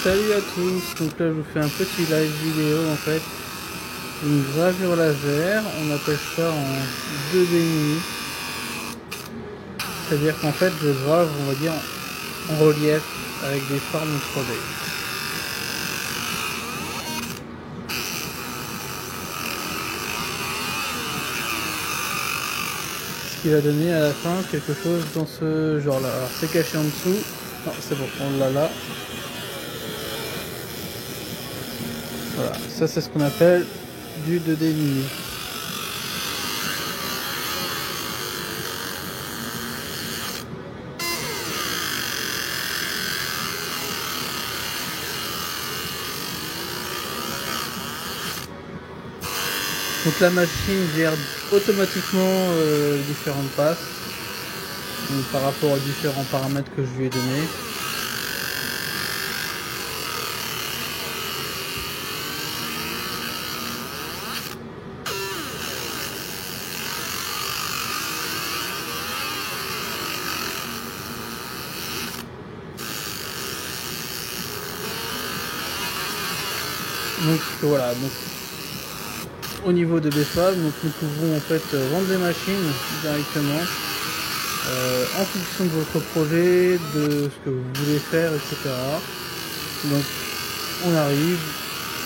Salut à tous, donc là je vous fais un petit live vidéo en fait, une gravure laser, on appelle ça en 2D nuit, c'est-à-dire qu'en fait je grave on va dire en relief avec des formes 3D. Ce qui va donner à la fin quelque chose dans ce genre là, alors c'est caché en dessous, non c'est bon, on l'a là. Voilà, ça c'est ce qu'on appelle du 2D nuit. Donc la machine gère automatiquement différentes passes donc, par rapport aux différents paramètres que je lui ai donnés. Donc voilà, donc au niveau de BFAB, donc nous pouvons en fait vendre des machines directement en fonction de votre projet, de ce que vous voulez faire, etc. Donc on arrive,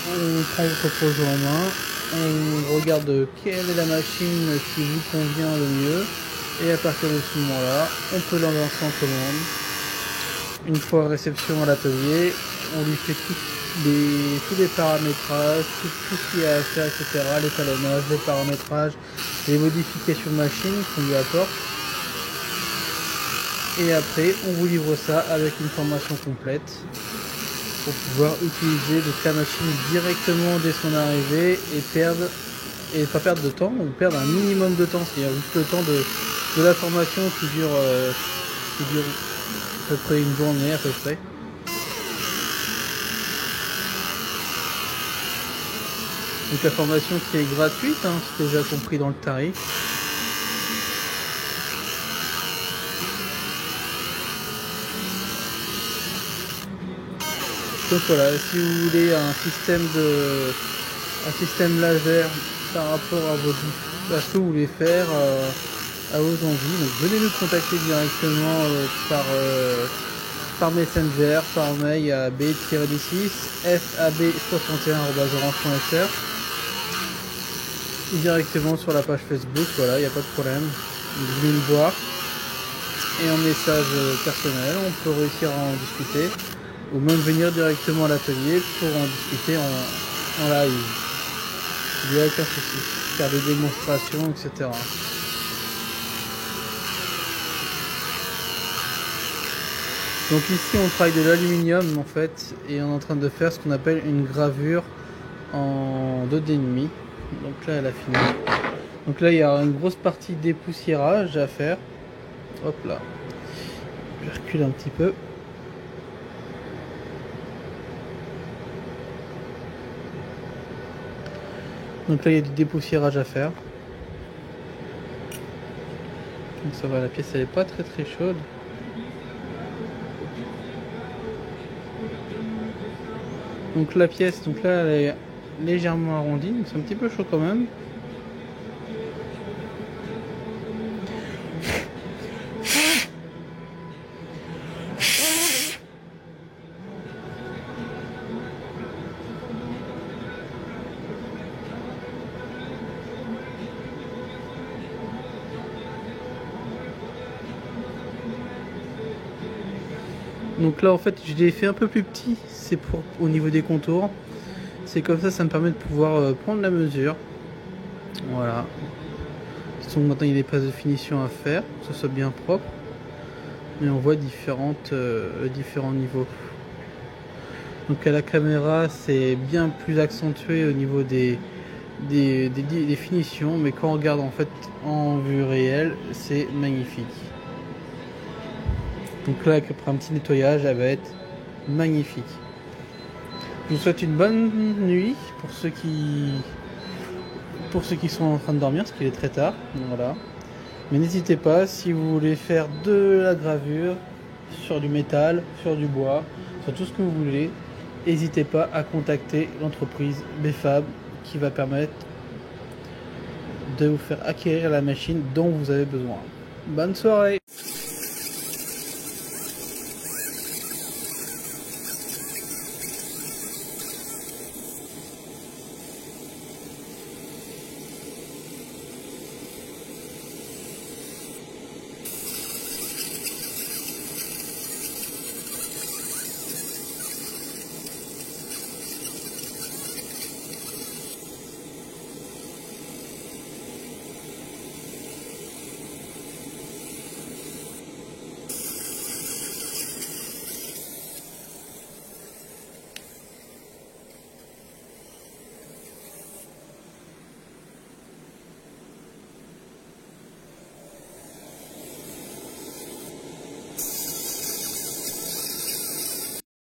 on prend votre projet en main, on regarde quelle est la machine qui vous convient le mieux et à partir de ce moment-là, on peut l'enlancer en commande. Une fois réception à l'atelier, on lui fait tous les paramétrages, tout ce qu'il y a à faire, etc. L'étalonnage, les paramétrages, les modifications de machine qu'on lui apporte. Et après, on vous livre ça avec une formation complète pour pouvoir utiliser donc, la machine directement dès son arrivée et pas perdre de temps, ou perdre un minimum de temps, c'est-à-dire juste le temps de la formation qui dure à peu près une journée à peu près. Donc la formation qui est gratuite, hein, c'est déjà compris dans le tarif. Donc voilà, si vous voulez un système laser par rapport à ce que vous voulez faire, à vos envies, donc venez nous contacter directement par Messenger, par mail à b-d6 fab61@orange.fr ou directement sur la page Facebook, voilà, il n'y a pas de problème. Vous venez me voir et en message personnel, on peut réussir à en discuter ou même venir directement à l'atelier pour en discuter en live. Il n'y a aucun souci, faire des démonstrations, etc. Donc ici on travaille de l'aluminium en fait et on est en train de faire ce qu'on appelle une gravure en 2D nuit. Donc là elle a fini. Donc là il y a une grosse partie dépoussiérage à faire. Hop là. Je recule un petit peu. Donc là il y a du dépoussiérage à faire. Donc ça va, la pièce elle est pas très chaude. Donc la pièce, donc là elle est légèrement arrondie, donc c'est un petit peu chaud quand même. Donc là en fait je l'ai fait un peu plus petit, c'est pour au niveau des contours. C'est comme ça me permet de pouvoir prendre la mesure. Voilà. Donc maintenant il y a des passes de finition à faire, que ce soit bien propre. Mais on voit différents niveaux. Donc à la caméra c'est bien plus accentué au niveau des finitions, mais quand on regarde en fait en vue réelle, c'est magnifique. Donc là après un petit nettoyage, elle va être magnifique. Je vous souhaite une bonne nuit pour ceux qui sont en train de dormir, parce qu'il est très tard. Voilà. Mais n'hésitez pas, si vous voulez faire de la gravure sur du métal, sur du bois, sur tout ce que vous voulez, n'hésitez pas à contacter l'entreprise BFAB qui va permettre de vous faire acquérir la machine dont vous avez besoin. Bonne soirée!